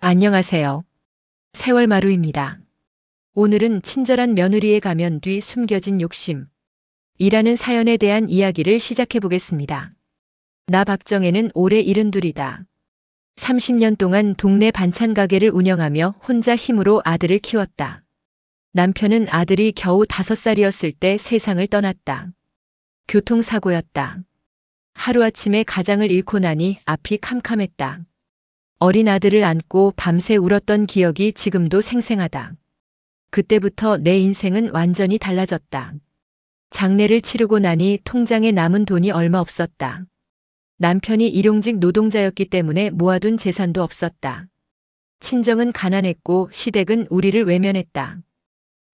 안녕하세요. 세월마루입니다. 오늘은 친절한 며느리의 가면 뒤 숨겨진 욕심, 이라는 사연에 대한 이야기를 시작해 보겠습니다. 나 박정혜는 올해 72이다. 30년 동안 동네 반찬 가게를 운영하며 혼자 힘으로 아들을 키웠다. 남편은 아들이 겨우 5살이었을 때 세상을 떠났다. 교통사고였다. 하루아침에 가장을 잃고 나니 앞이 캄캄했다. 어린 아들을 안고 밤새 울었던 기억이 지금도 생생하다. 그때부터 내 인생은 완전히 달라졌다. 장례를 치르고 나니 통장에 남은 돈이 얼마 없었다. 남편이 일용직 노동자였기 때문에 모아둔 재산도 없었다. 친정은 가난했고 시댁은 우리를 외면했다.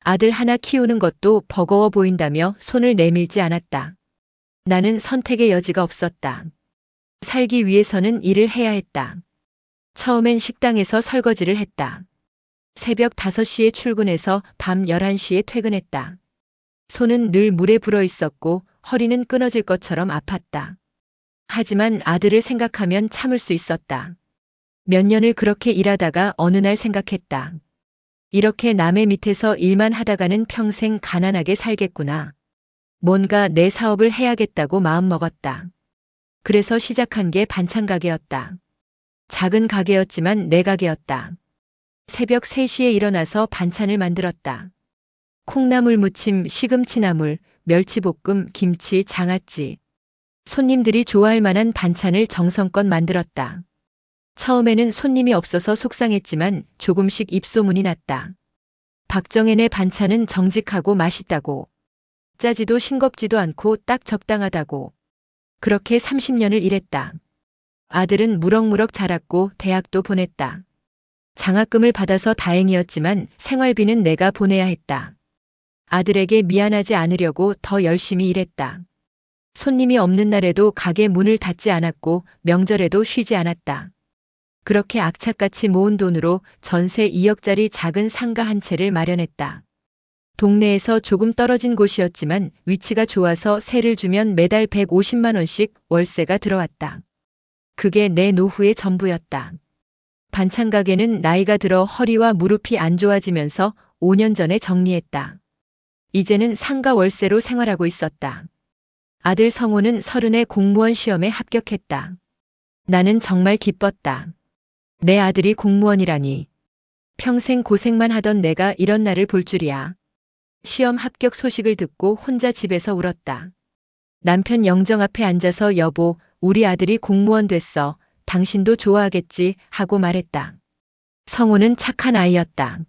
아들 하나 키우는 것도 버거워 보인다며 손을 내밀지 않았다. 나는 선택의 여지가 없었다. 살기 위해서는 일을 해야 했다. 처음엔 식당에서 설거지를 했다. 새벽 5시에 출근해서 밤 11시에 퇴근했다. 손은 늘 물에 불어 있었고 허리는 끊어질 것처럼 아팠다. 하지만 아들을 생각하면 참을 수 있었다. 몇 년을 그렇게 일하다가 어느 날 생각했다. 이렇게 남의 밑에서 일만 하다가는 평생 가난하게 살겠구나. 뭔가 내 사업을 해야겠다고 마음먹었다. 그래서 시작한 게 반찬 가게였다. 작은 가게였지만 내 가게였다. 새벽 3시에 일어나서 반찬을 만들었다. 콩나물 무침, 시금치나물, 멸치볶음, 김치, 장아찌. 손님들이 좋아할 만한 반찬을 정성껏 만들었다. 처음에는 손님이 없어서 속상했지만 조금씩 입소문이 났다. 박정혜네 반찬은 정직하고 맛있다고. 짜지도 싱겁지도 않고 딱 적당하다고. 그렇게 30년을 일했다. 아들은 무럭무럭 자랐고 대학도 보냈다. 장학금을 받아서 다행이었지만 생활비는 내가 보내야 했다. 아들에게 미안하지 않으려고 더 열심히 일했다. 손님이 없는 날에도 가게 문을 닫지 않았고 명절에도 쉬지 않았다. 그렇게 악착같이 모은 돈으로 전세 2억짜리 작은 상가 한 채를 마련했다. 동네에서 조금 떨어진 곳이었지만 위치가 좋아서 세를 주면 매달 150만 원씩 월세가 들어왔다. 그게 내 노후의 전부였다. 반찬 가게는 나이가 들어 허리와 무릎이 안 좋아지면서 5년 전에 정리했다. 이제는 상가 월세로 생활하고 있었다. 아들 성호는 30에 공무원 시험에 합격했다. 나는 정말 기뻤다. 내 아들이 공무원이라니. 평생 고생만 하던 내가 이런 날을 볼 줄이야. 시험 합격 소식을 듣고 혼자 집에서 울었다. 남편 영정 앞에 앉아서 여보, 우리 아들이 공무원 됐어. 당신도 좋아하겠지 하고 말했다. 성호는 착한 아이였다.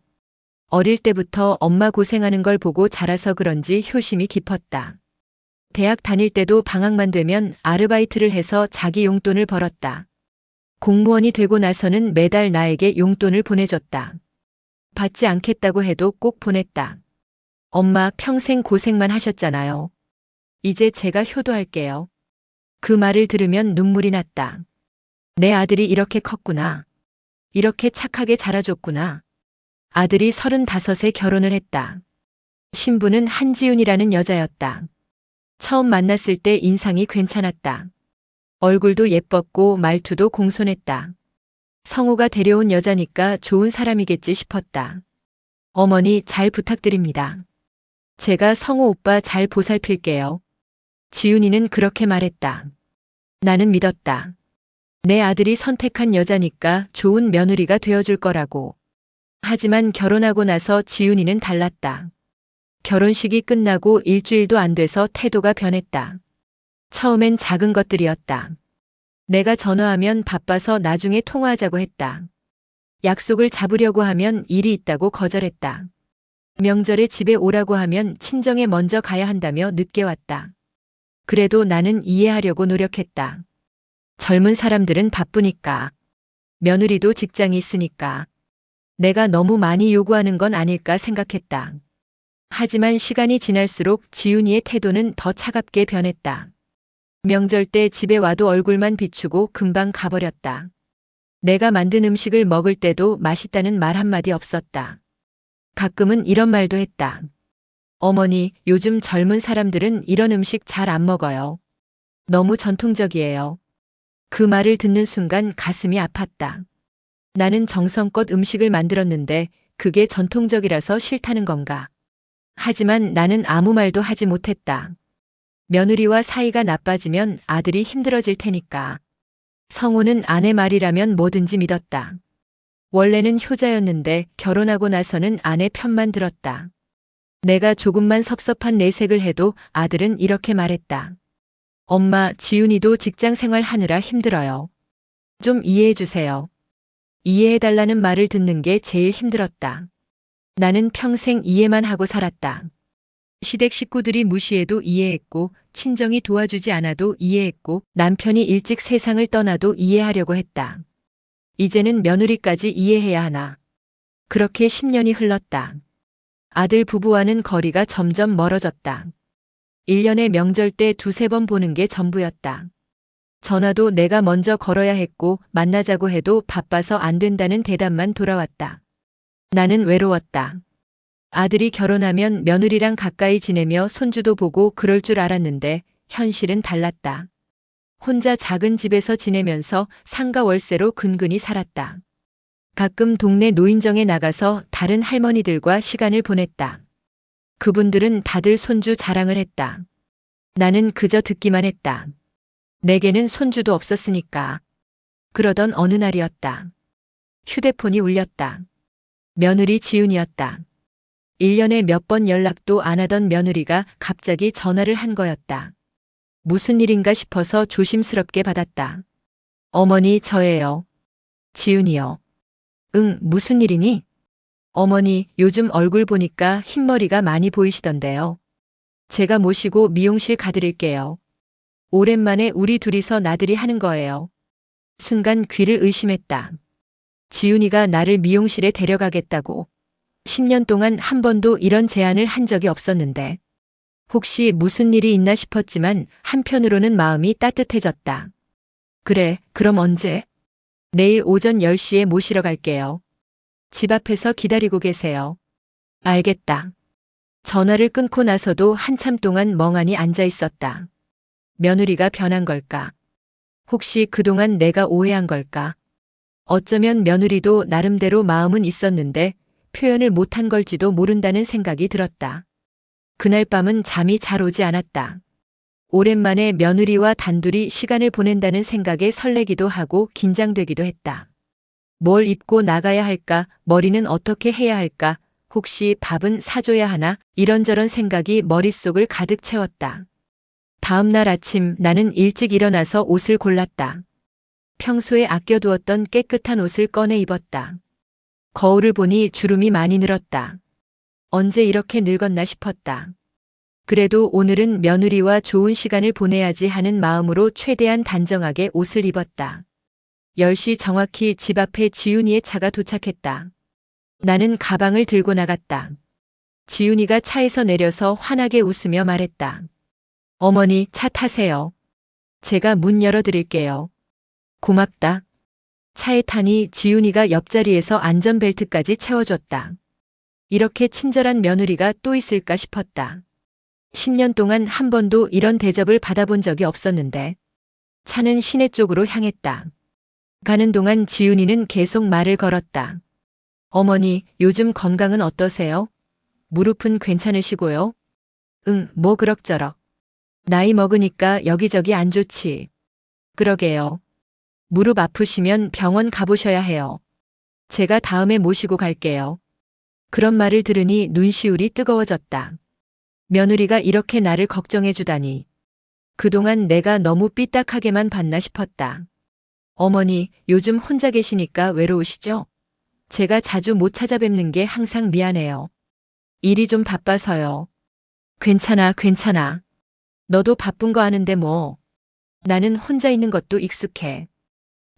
어릴 때부터 엄마 고생하는 걸 보고 자라서 그런지 효심이 깊었다. 대학 다닐 때도 방학만 되면 아르바이트를 해서 자기 용돈을 벌었다. 공무원이 되고 나서는 매달 나에게 용돈을 보내줬다. 받지 않겠다고 해도 꼭 보냈다. 엄마 평생 고생만 하셨잖아요. 이제 제가 효도할게요. 그 말을 들으면 눈물이 났다. 내 아들이 이렇게 컸구나. 이렇게 착하게 자라줬구나. 아들이 35에 결혼을 했다. 신부는 한지윤이라는 여자였다. 처음 만났을 때 인상이 괜찮았다. 얼굴도 예뻤고 말투도 공손했다. 성우가 데려온 여자니까 좋은 사람이겠지 싶었다. 어머니 잘 부탁드립니다. 제가 성우 오빠 잘 보살필게요. 지윤이는 그렇게 말했다. 나는 믿었다. 내 아들이 선택한 여자니까 좋은 며느리가 되어줄 거라고. 하지만 결혼하고 나서 지윤이는 달랐다. 결혼식이 끝나고 일주일도 안 돼서 태도가 변했다. 처음엔 작은 것들이었다. 내가 전화하면 바빠서 나중에 통화하자고 했다. 약속을 잡으려고 하면 일이 있다고 거절했다. 명절에 집에 오라고 하면 친정에 먼저 가야 한다며 늦게 왔다. 그래도 나는 이해하려고 노력했다. 젊은 사람들은 바쁘니까. 며느리도 직장이 있으니까. 내가 너무 많이 요구하는 건 아닐까 생각했다. 하지만 시간이 지날수록 지윤이의 태도는 더 차갑게 변했다. 명절 때 집에 와도 얼굴만 비추고 금방 가버렸다. 내가 만든 음식을 먹을 때도 맛있다는 말 한마디 없었다. 가끔은 이런 말도 했다. 어머니, 요즘 젊은 사람들은 이런 음식 잘 안 먹어요. 너무 전통적이에요. 그 말을 듣는 순간 가슴이 아팠다. 나는 정성껏 음식을 만들었는데 그게 전통적이라서 싫다는 건가? 하지만 나는 아무 말도 하지 못했다. 며느리와 사이가 나빠지면 아들이 힘들어질 테니까. 성우는 아내 말이라면 뭐든지 믿었다. 원래는 효자였는데 결혼하고 나서는 아내 편만 들었다. 내가 조금만 섭섭한 내색을 해도 아들은 이렇게 말했다. 엄마, 지훈이도 직장 생활하느라 힘들어요. 좀 이해해 주세요. 이해해달라는 말을 듣는 게 제일 힘들었다. 나는 평생 이해만 하고 살았다. 시댁 식구들이 무시해도 이해했고, 친정이 도와주지 않아도 이해했고, 남편이 일찍 세상을 떠나도 이해하려고 했다. 이제는 며느리까지 이해해야 하나. 그렇게 10년이 흘렀다. 아들 부부와는 거리가 점점 멀어졌다. 1년에 명절 때 두세 번 보는 게 전부였다. 전화도 내가 먼저 걸어야 했고 만나자고 해도 바빠서 안 된다는 대답만 돌아왔다. 나는 외로웠다. 아들이 결혼하면 며느리랑 가까이 지내며 손주도 보고 그럴 줄 알았는데 현실은 달랐다. 혼자 작은 집에서 지내면서 상가 월세로 근근히 살았다. 가끔 동네 노인정에 나가서 다른 할머니들과 시간을 보냈다. 그분들은 다들 손주 자랑을 했다. 나는 그저 듣기만 했다. 내게는 손주도 없었으니까. 그러던 어느 날이었다. 휴대폰이 울렸다. 며느리 지훈이었다. 1년에 몇 번 연락도 안 하던 며느리가 갑자기 전화를 한 거였다. 무슨 일인가 싶어서 조심스럽게 받았다. 어머니, 저예요. 지훈이요. 응, 무슨 일이니? 어머니, 요즘 얼굴 보니까 흰머리가 많이 보이시던데요. 제가 모시고 미용실 가드릴게요. 오랜만에 우리 둘이서 나들이 하는 거예요. 순간 귀를 의심했다. 지훈이가 나를 미용실에 데려가겠다고. 10년 동안 한 번도 이런 제안을 한 적이 없었는데 혹시 무슨 일이 있나 싶었지만 한편으로는 마음이 따뜻해졌다. 그래, 그럼 언제? 내일 오전 10시에 모시러 갈게요. 집 앞에서 기다리고 계세요. 알겠다. 전화를 끊고 나서도 한참 동안 멍하니 앉아 있었다. 며느리가 변한 걸까? 혹시 그동안 내가 오해한 걸까? 어쩌면 며느리도 나름대로 마음은 있었는데 표현을 못한 걸지도 모른다는 생각이 들었다. 그날 밤은 잠이 잘 오지 않았다. 오랜만에 며느리와 단둘이 시간을 보낸다는 생각에 설레기도 하고 긴장되기도 했다. 뭘 입고 나가야 할까? 머리는 어떻게 해야 할까? 혹시 밥은 사줘야 하나? 이런저런 생각이 머릿속을 가득 채웠다. 다음 날 아침 나는 일찍 일어나서 옷을 골랐다. 평소에 아껴두었던 깨끗한 옷을 꺼내 입었다. 거울을 보니 주름이 많이 늘었다. 언제 이렇게 늙었나 싶었다. 그래도 오늘은 며느리와 좋은 시간을 보내야지 하는 마음으로 최대한 단정하게 옷을 입었다. 10시 정확히 집 앞에 지훈이의 차가 도착했다. 나는 가방을 들고 나갔다. 지훈이가 차에서 내려서 환하게 웃으며 말했다. 어머니, 차 타세요. 제가 문 열어드릴게요. 고맙다. 차에 타니 지훈이가 옆자리에서 안전벨트까지 채워줬다. 이렇게 친절한 며느리가 또 있을까 싶었다. 10년 동안 한 번도 이런 대접을 받아본 적이 없었는데 차는 시내 쪽으로 향했다. 가는 동안 지훈이는 계속 말을 걸었다. 어머니, 요즘 건강은 어떠세요? 무릎은 괜찮으시고요? 응, 뭐 그럭저럭. 나이 먹으니까 여기저기 안 좋지. 그러게요. 무릎 아프시면 병원 가보셔야 해요. 제가 다음에 모시고 갈게요. 그런 말을 들으니 눈시울이 뜨거워졌다. 며느리가 이렇게 나를 걱정해 주다니. 그동안 내가 너무 삐딱하게만 봤나 싶었다. 어머니, 요즘 혼자 계시니까 외로우시죠? 제가 자주 못 찾아뵙는 게 항상 미안해요. 일이 좀 바빠서요. 괜찮아, 괜찮아. 너도 바쁜 거 아는데 뭐. 나는 혼자 있는 것도 익숙해.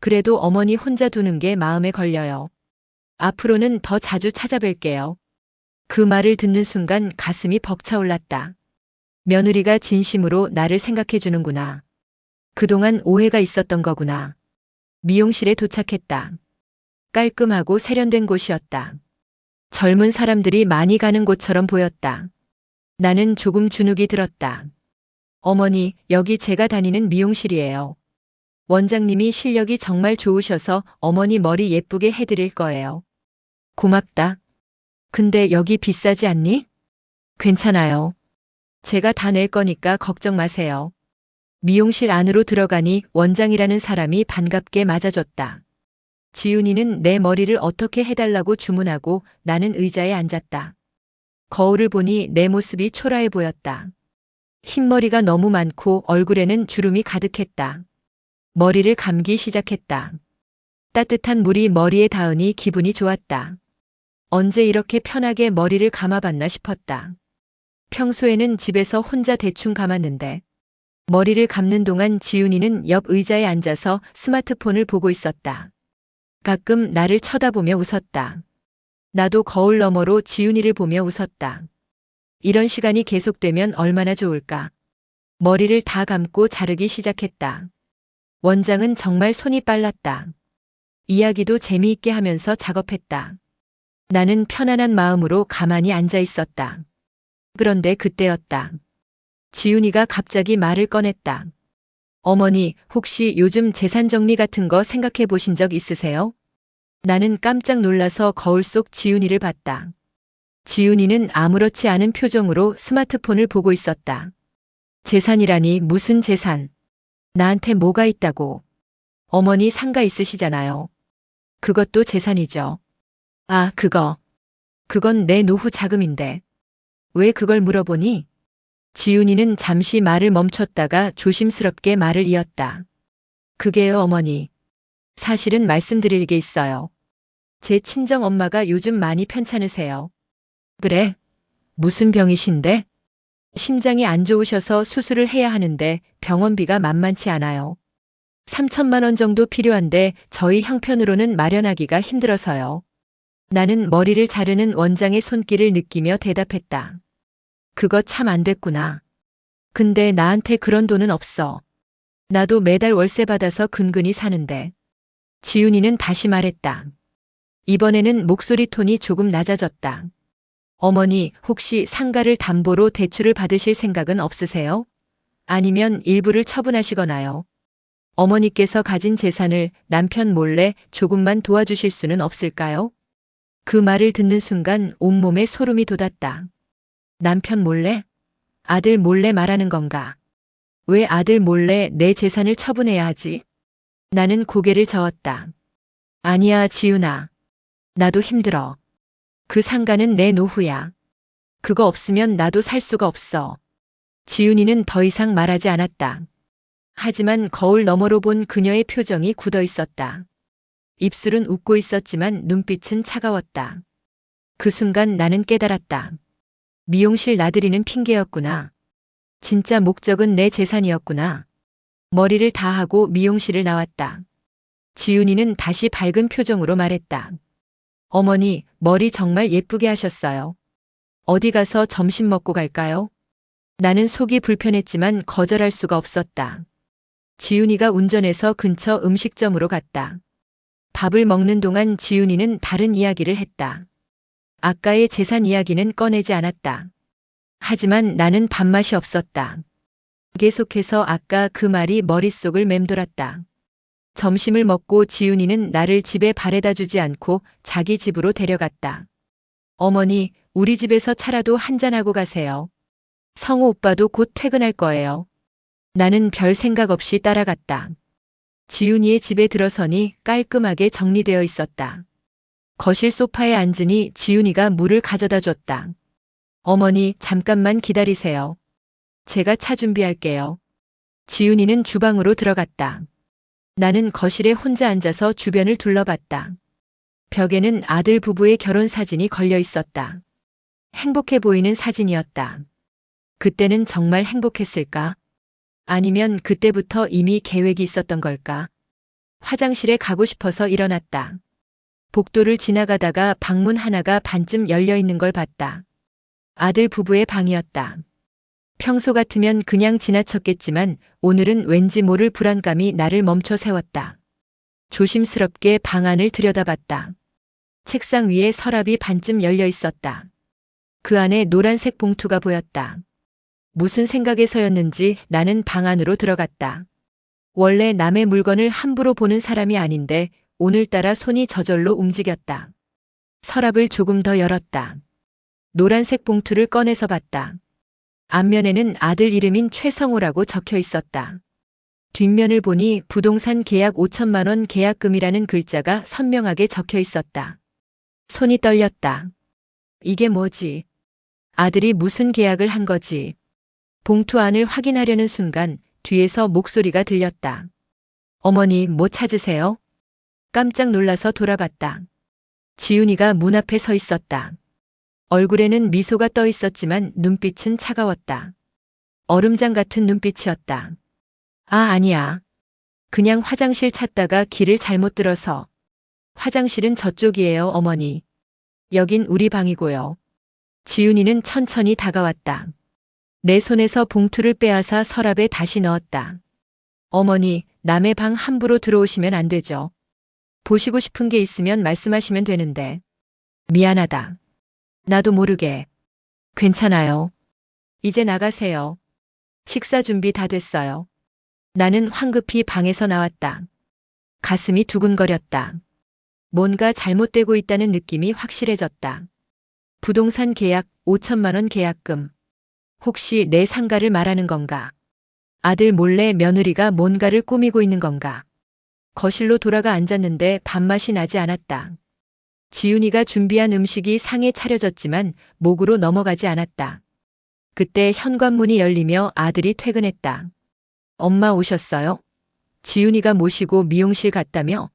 그래도 어머니 혼자 두는 게 마음에 걸려요. 앞으로는 더 자주 찾아뵐게요. 그 말을 듣는 순간 가슴이 벅차올랐다. 며느리가 진심으로 나를 생각해 주는구나. 그동안 오해가 있었던 거구나. 미용실에 도착했다. 깔끔하고 세련된 곳이었다. 젊은 사람들이 많이 가는 곳처럼 보였다. 나는 조금 주눅이 들었다. 어머니, 여기 제가 다니는 미용실이에요. 원장님이 실력이 정말 좋으셔서 어머니 머리 예쁘게 해드릴 거예요. 고맙다. 근데 여기 비싸지 않니? 괜찮아요. 제가 다 낼 거니까 걱정 마세요. 미용실 안으로 들어가니 원장이라는 사람이 반갑게 맞아줬다. 지훈이는 내 머리를 어떻게 해달라고 주문하고 나는 의자에 앉았다. 거울을 보니 내 모습이 초라해 보였다. 흰머리가 너무 많고 얼굴에는 주름이 가득했다. 머리를 감기 시작했다. 따뜻한 물이 머리에 닿으니 기분이 좋았다. 언제 이렇게 편하게 머리를 감아봤나 싶었다. 평소에는 집에서 혼자 대충 감았는데 머리를 감는 동안 지훈이는 옆 의자에 앉아서 스마트폰을 보고 있었다. 가끔 나를 쳐다보며 웃었다. 나도 거울 너머로 지훈이를 보며 웃었다. 이런 시간이 계속되면 얼마나 좋을까. 머리를 다 감고 자르기 시작했다. 원장은 정말 손이 빨랐다. 이야기도 재미있게 하면서 작업했다. 나는 편안한 마음으로 가만히 앉아 있었다. 그런데 그때였다. 지훈이가 갑자기 말을 꺼냈다. 어머니, 혹시 요즘 재산 정리 같은 거 생각해 보신 적 있으세요? 나는 깜짝 놀라서 거울 속 지훈이를 봤다. 지훈이는 아무렇지 않은 표정으로 스마트폰을 보고 있었다. 재산이라니 무슨 재산? 나한테 뭐가 있다고? 어머니 상가 있으시잖아요. 그것도 재산이죠. 아, 그건 내 노후 자금인데. 왜 그걸 물어보니? 지훈이는 잠시 말을 멈췄다가 조심스럽게 말을 이었다. 그게요, 어머니. 사실은 말씀드릴 게 있어요. 제 친정 엄마가 요즘 많이 편찮으세요. 그래? 무슨 병이신데? 심장이 안 좋으셔서 수술을 해야 하는데 병원비가 만만치 않아요. 3천만 원 정도 필요한데 저희 형편으로는 마련하기가 힘들어서요. 나는 머리를 자르는 원장의 손길을 느끼며 대답했다. 그거 참 안 됐구나. 근데 나한테 그런 돈은 없어. 나도 매달 월세 받아서 근근히 사는데. 지훈이는 다시 말했다. 이번에는 목소리 톤이 조금 낮아졌다. 어머니, 혹시 상가를 담보로 대출을 받으실 생각은 없으세요? 아니면 일부를 처분하시거나요? 어머니께서 가진 재산을 남편 몰래 조금만 도와주실 수는 없을까요? 그 말을 듣는 순간 온몸에 소름이 돋았다. 남편 몰래? 아들 몰래 말하는 건가? 왜 아들 몰래 내 재산을 처분해야 하지? 나는 고개를 저었다. 아니야, 지훈아. 나도 힘들어. 그 상가는 내 노후야. 그거 없으면 나도 살 수가 없어. 지훈이는 더 이상 말하지 않았다. 하지만 거울 너머로 본 그녀의 표정이 굳어 있었다. 입술은 웃고 있었지만 눈빛은 차가웠다. 그 순간 나는 깨달았다. 미용실 나들이는 핑계였구나. 진짜 목적은 내 재산이었구나. 머리를 다 하고 미용실을 나왔다. 지훈이는 다시 밝은 표정으로 말했다. 어머니, 머리 정말 예쁘게 하셨어요. 어디 가서 점심 먹고 갈까요? 나는 속이 불편했지만 거절할 수가 없었다. 지훈이가 운전해서 근처 음식점으로 갔다. 밥을 먹는 동안 지훈이는 다른 이야기를 했다. 아까의 재산 이야기는 꺼내지 않았다. 하지만 나는 밥맛이 없었다. 계속해서 아까 그 말이 머릿속을 맴돌았다. 점심을 먹고 지훈이는 나를 집에 바래다 주지 않고 자기 집으로 데려갔다. 어머니, 우리 집에서 차라도 한잔하고 가세요. 성우 오빠도 곧 퇴근할 거예요. 나는 별 생각 없이 따라갔다. 지훈이의 집에 들어서니 깔끔하게 정리되어 있었다. 거실 소파에 앉으니 지훈이가 물을 가져다 줬다. 어머니, 잠깐만 기다리세요. 제가 차 준비할게요. 지훈이는 주방으로 들어갔다. 나는 거실에 혼자 앉아서 주변을 둘러봤다. 벽에는 아들 부부의 결혼 사진이 걸려 있었다. 행복해 보이는 사진이었다. 그때는 정말 행복했을까? 아니면 그때부터 이미 계획이 있었던 걸까? 화장실에 가고 싶어서 일어났다. 복도를 지나가다가 방문 하나가 반쯤 열려 있는 걸 봤다. 아들 부부의 방이었다. 평소 같으면 그냥 지나쳤겠지만 오늘은 왠지 모를 불안감이 나를 멈춰 세웠다. 조심스럽게 방 안을 들여다봤다. 책상 위에 서랍이 반쯤 열려 있었다. 그 안에 노란색 봉투가 보였다. 무슨 생각에서였는지 나는 방 안으로 들어갔다. 원래 남의 물건을 함부로 보는 사람이 아닌데 오늘따라 손이 저절로 움직였다. 서랍을 조금 더 열었다. 노란색 봉투를 꺼내서 봤다. 앞면에는 아들 이름인 최성우라고 적혀 있었다. 뒷면을 보니 부동산 계약 5천만 원 계약금이라는 글자가 선명하게 적혀 있었다. 손이 떨렸다. 이게 뭐지? 아들이 무슨 계약을 한 거지? 봉투 안을 확인하려는 순간 뒤에서 목소리가 들렸다. 어머니, 뭐 찾으세요? 깜짝 놀라서 돌아봤다. 지훈이가 문 앞에 서 있었다. 얼굴에는 미소가 떠 있었지만 눈빛은 차가웠다. 얼음장 같은 눈빛이었다. 아, 아니야. 그냥 화장실 찾다가 길을 잘못 들어서. 화장실은 저쪽이에요, 어머니. 여긴 우리 방이고요. 지훈이는 천천히 다가왔다. 내 손에서 봉투를 빼앗아 서랍에 다시 넣었다. 어머니, 남의 방 함부로 들어오시면 안 되죠. 보시고 싶은 게 있으면 말씀하시면 되는데. 미안하다. 나도 모르게. 괜찮아요. 이제 나가세요. 식사 준비 다 됐어요. 나는 황급히 방에서 나왔다. 가슴이 두근거렸다. 뭔가 잘못되고 있다는 느낌이 확실해졌다. 부동산 계약 5천만 원 계약금. 혹시 내 상가를 말하는 건가? 아들 몰래 며느리가 뭔가를 꾸미고 있는 건가? 거실로 돌아가 앉았는데 밥맛이 나지 않았다. 지훈이가 준비한 음식이 상에 차려졌지만 목으로 넘어가지 않았다. 그때 현관문이 열리며 아들이 퇴근했다. 엄마 오셨어요? 지훈이가 모시고 미용실 갔다며?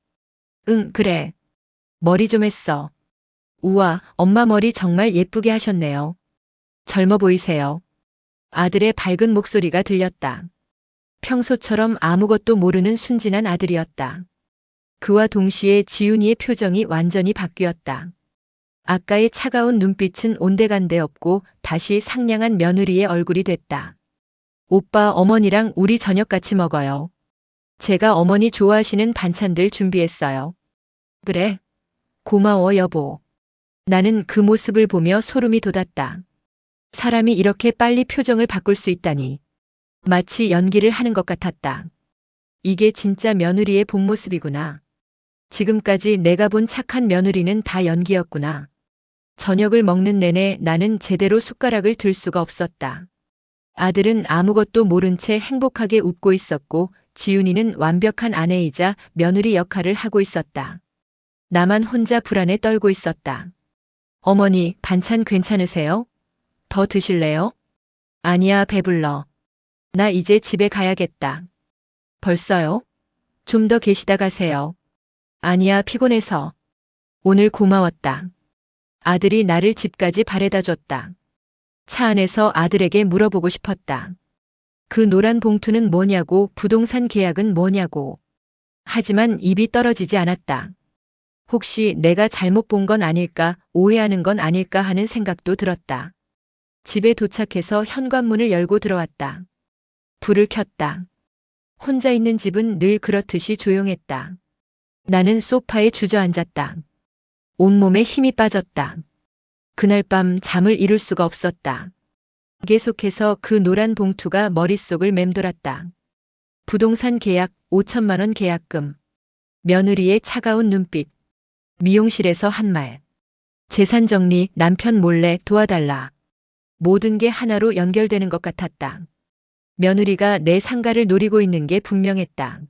응, 그래. 머리 좀 했어. 우와, 엄마 머리 정말 예쁘게 하셨네요. 젊어 보이세요. 아들의 밝은 목소리가 들렸다. 평소처럼 아무것도 모르는 순진한 아들이었다. 그와 동시에 지훈이의 표정이 완전히 바뀌었다. 아까의 차가운 눈빛은 온데간데 없고 다시 상냥한 며느리의 얼굴이 됐다. 오빠, 어머니랑 우리 저녁 같이 먹어요. 제가 어머니 좋아하시는 반찬들 준비했어요. 그래? 고마워, 여보. 나는 그 모습을 보며 소름이 돋았다. 사람이 이렇게 빨리 표정을 바꿀 수 있다니. 마치 연기를 하는 것 같았다. 이게 진짜 며느리의 본 모습이구나. 지금까지 내가 본 착한 며느리는 다 연기였구나. 저녁을 먹는 내내 나는 제대로 숟가락을 들 수가 없었다. 아들은 아무것도 모른 채 행복하게 웃고 있었고 지훈이는 완벽한 아내이자 며느리 역할을 하고 있었다. 나만 혼자 불안에 떨고 있었다. 어머니, 반찬 괜찮으세요? 더 드실래요? 아니야, 배불러. 나 이제 집에 가야겠다. 벌써요? 좀 더 계시다 가세요. 아니야, 피곤해서. 오늘 고마웠다. 아들이 나를 집까지 바래다 줬다. 차 안에서 아들에게 물어보고 싶었다. 그 노란 봉투는 뭐냐고, 부동산 계약은 뭐냐고. 하지만 입이 떨어지지 않았다. 혹시 내가 잘못 본 건 아닐까, 오해하는 건 아닐까 하는 생각도 들었다. 집에 도착해서 현관문을 열고 들어왔다. 불을 켰다. 혼자 있는 집은 늘 그렇듯이 조용했다. 나는 소파에 주저앉았다. 온몸에 힘이 빠졌다. 그날 밤 잠을 이룰 수가 없었다. 계속해서 그 노란 봉투가 머릿속을 맴돌았다. 부동산 계약 5천만 원 계약금. 며느리의 차가운 눈빛. 미용실에서 한 말. 재산 정리 남편 몰래 도와달라. 모든 게 하나로 연결되는 것 같았다. 며느리가 내 상가를 노리고 있는 게 분명했다.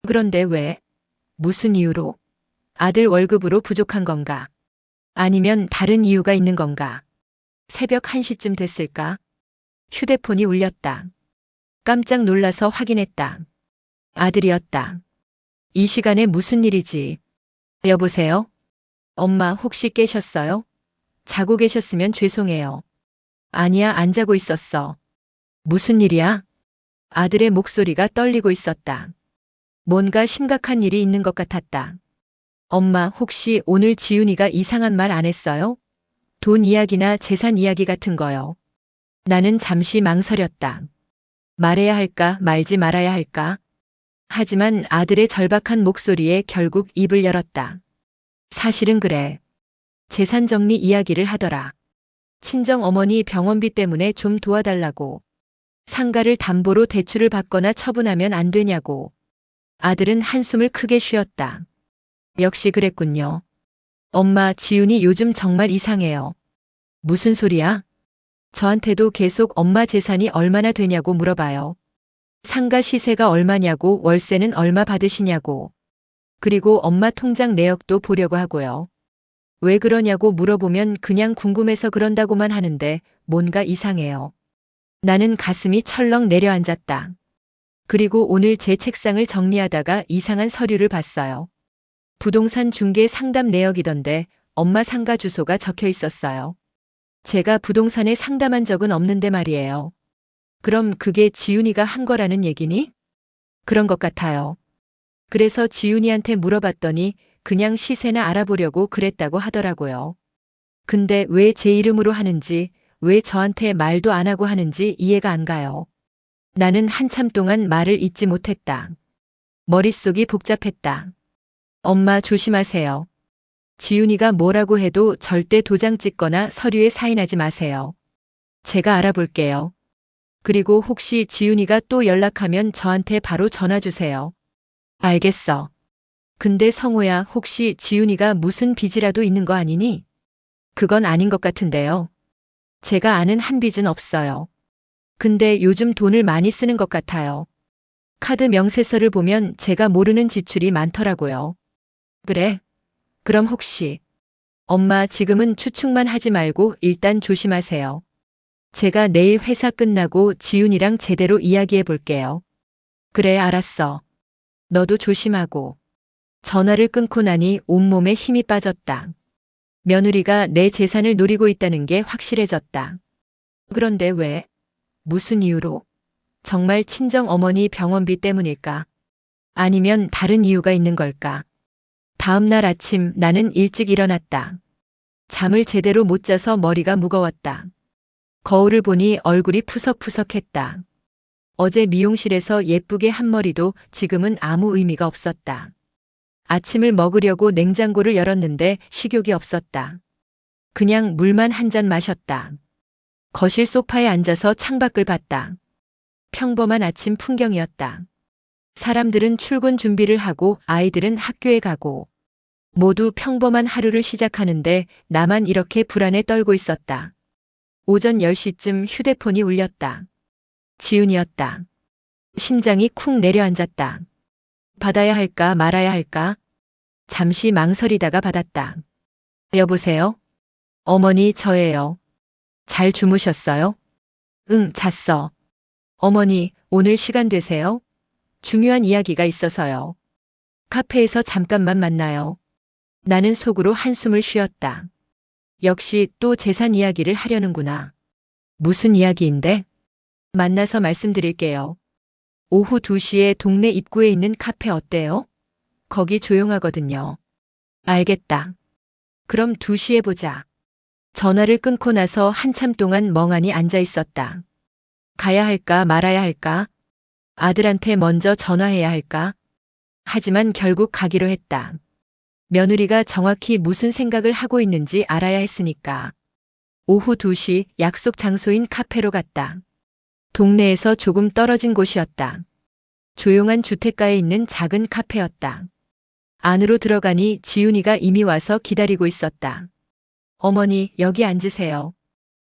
그런데 왜? 무슨 이유로? 아들 월급으로 부족한 건가? 아니면 다른 이유가 있는 건가? 새벽 1시쯤 됐을까? 휴대폰이 울렸다. 깜짝 놀라서 확인했다. 아들이었다. 이 시간에 무슨 일이지? 여보세요? 엄마 혹시 깨셨어요? 자고 계셨으면 죄송해요. 아니야, 안 자고 있었어. 무슨 일이야? 아들의 목소리가 떨리고 있었다. 뭔가 심각한 일이 있는 것 같았다. 엄마, 혹시 오늘 지훈이가 이상한 말 안 했어요? 돈 이야기나 재산 이야기 같은 거요. 나는 잠시 망설였다. 말해야 할까, 말지 말아야 할까? 하지만 아들의 절박한 목소리에 결국 입을 열었다. 사실은 그래. 재산 정리 이야기를 하더라. 친정 어머니 병원비 때문에 좀 도와달라고. 상가를 담보로 대출을 받거나 처분하면 안 되냐고. 아들은 한숨을 크게 쉬었다. 역시 그랬군요. 엄마, 지훈이 요즘 정말 이상해요. 무슨 소리야? 저한테도 계속 엄마 재산이 얼마나 되냐고 물어봐요. 상가 시세가 얼마냐고, 월세는 얼마 받으시냐고. 그리고 엄마 통장 내역도 보려고 하고요. 왜 그러냐고 물어보면 그냥 궁금해서 그런다고만 하는데 뭔가 이상해요. 나는 가슴이 철렁 내려앉았다. 그리고 오늘 제 책상을 정리하다가 이상한 서류를 봤어요. 부동산 중개 상담 내역이던데 엄마 상가 주소가 적혀 있었어요. 제가 부동산에 상담한 적은 없는데 말이에요. 그럼 그게 지훈이가 한 거라는 얘기니? 그런 것 같아요. 그래서 지훈이한테 물어봤더니 그냥 시세나 알아보려고 그랬다고 하더라고요. 근데 왜 제 이름으로 하는지, 왜 저한테 말도 안 하고 하는지 이해가 안 가요. 나는 한참 동안 말을 잇지 못했다. 머릿속이 복잡했다. 엄마, 조심하세요. 지훈이가 뭐라고 해도 절대 도장 찍거나 서류에 사인하지 마세요. 제가 알아볼게요. 그리고 혹시 지훈이가 또 연락하면 저한테 바로 전화 주세요. 알겠어. 근데 성호야, 혹시 지훈이가 무슨 빚이라도 있는 거 아니니? 그건 아닌 것 같은데요. 제가 아는 한 빚은 없어요. 근데 요즘 돈을 많이 쓰는 것 같아요. 카드 명세서를 보면 제가 모르는 지출이 많더라고요. 그래? 그럼 혹시 엄마, 지금은 추측만 하지 말고 일단 조심하세요. 제가 내일 회사 끝나고 지훈이랑 제대로 이야기해 볼게요. 그래, 알았어. 너도 조심하고. 전화를 끊고 나니 온몸에 힘이 빠졌다. 며느리가 내 재산을 노리고 있다는 게 확실해졌다. 그런데 왜? 무슨 이유로? 정말 친정 어머니 병원비 때문일까? 아니면 다른 이유가 있는 걸까? 다음 날 아침 나는 일찍 일어났다. 잠을 제대로 못 자서 머리가 무거웠다. 거울을 보니 얼굴이 푸석푸석했다. 어제 미용실에서 예쁘게 한 머리도 지금은 아무 의미가 없었다. 아침을 먹으려고 냉장고를 열었는데 식욕이 없었다. 그냥 물만 한 잔 마셨다. 거실 소파에 앉아서 창밖을 봤다. 평범한 아침 풍경이었다. 사람들은 출근 준비를 하고 아이들은 학교에 가고 모두 평범한 하루를 시작하는데 나만 이렇게 불안에 떨고 있었다. 오전 10시쯤 휴대폰이 울렸다. 지훈이었다. 심장이 쿵 내려앉았다. 받아야 할까 말아야 할까? 잠시 망설이다가 받았다. 여보세요? 어머니, 저예요. 잘 주무셨어요? 응, 잤어. 어머니, 오늘 시간 되세요? 중요한 이야기가 있어서요. 카페에서 잠깐만 만나요. 나는 속으로 한숨을 쉬었다. 역시 또 재산 이야기를 하려는구나. 무슨 이야기인데? 만나서 말씀드릴게요. 오후 2시에 동네 입구에 있는 카페 어때요? 거기 조용하거든요. 알겠다. 그럼 2시에 보자. 전화를 끊고 나서 한참 동안 멍하니 앉아 있었다. 가야 할까 말아야 할까? 아들한테 먼저 전화해야 할까? 하지만 결국 가기로 했다. 며느리가 정확히 무슨 생각을 하고 있는지 알아야 했으니까. 오후 2시 약속 장소인 카페로 갔다. 동네에서 조금 떨어진 곳이었다. 조용한 주택가에 있는 작은 카페였다. 안으로 들어가니 지훈이가 이미 와서 기다리고 있었다. 어머니, 여기 앉으세요.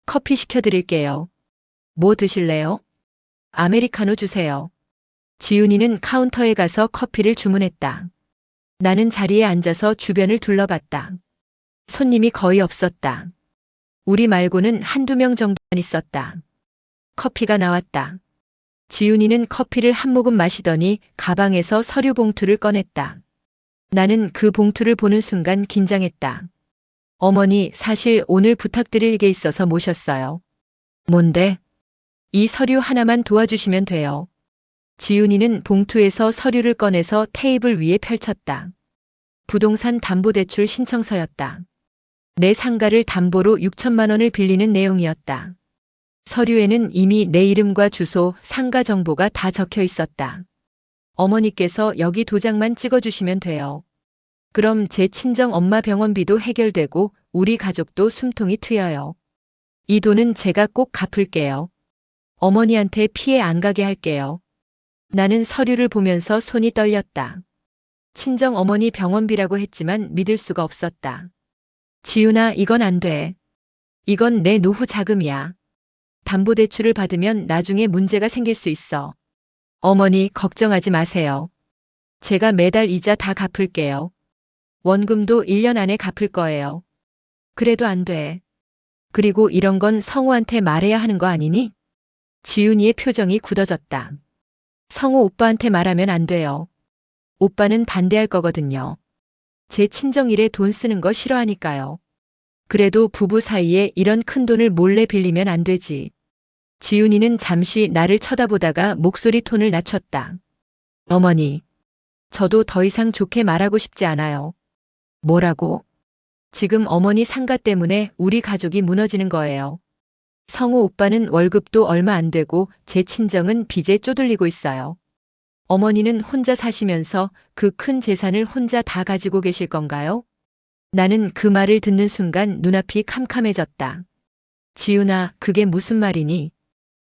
커피 시켜드릴게요. 뭐 드실래요? 아메리카노 주세요. 지훈이는 카운터에 가서 커피를 주문했다. 나는 자리에 앉아서 주변을 둘러봤다. 손님이 거의 없었다. 우리 말고는 한두 명 정도만 있었다. 커피가 나왔다. 지훈이는 커피를 한 모금 마시더니 가방에서 서류 봉투를 꺼냈다. 나는 그 봉투를 보는 순간 긴장했다. 어머니, 사실 오늘 부탁드릴 게 있어서 모셨어요. 뭔데? 이 서류 하나만 도와주시면 돼요. 지훈이는 봉투에서 서류를 꺼내서 테이블 위에 펼쳤다. 부동산 담보대출 신청서였다. 내 상가를 담보로 6천만 원을 빌리는 내용이었다. 서류에는 이미 내 이름과 주소, 상가 정보가 다 적혀 있었다. 어머니께서 여기 도장만 찍어주시면 돼요. 그럼 제 친정 엄마 병원비도 해결되고 우리 가족도 숨통이 트여요. 이 돈은 제가 꼭 갚을게요. 어머니한테 피해 안 가게 할게요. 나는 서류를 보면서 손이 떨렸다. 친정 어머니 병원비라고 했지만 믿을 수가 없었다. 지윤아, 이건 안 돼. 이건 내 노후 자금이야. 담보대출을 받으면 나중에 문제가 생길 수 있어. 어머니, 걱정하지 마세요. 제가 매달 이자 다 갚을게요. 원금도 1년 안에 갚을 거예요. 그래도 안 돼. 그리고 이런 건 성우한테 말해야 하는 거 아니니? 지윤이의 표정이 굳어졌다. 성우 오빠한테 말하면 안 돼요. 오빠는 반대할 거거든요. 제 친정일에 돈 쓰는 거 싫어하니까요. 그래도 부부 사이에 이런 큰 돈을 몰래 빌리면 안 되지. 지윤이는 잠시 나를 쳐다보다가 목소리 톤을 낮췄다. 어머니, 저도 더 이상 좋게 말하고 싶지 않아요. 뭐라고? 지금 어머니 상가 때문에 우리 가족이 무너지는 거예요. 성우 오빠는 월급도 얼마 안 되고 제 친정은 빚에 쪼들리고 있어요. 어머니는 혼자 사시면서 그 큰 재산을 혼자 다 가지고 계실 건가요? 나는 그 말을 듣는 순간 눈앞이 캄캄해졌다. 지윤아, 그게 무슨 말이니?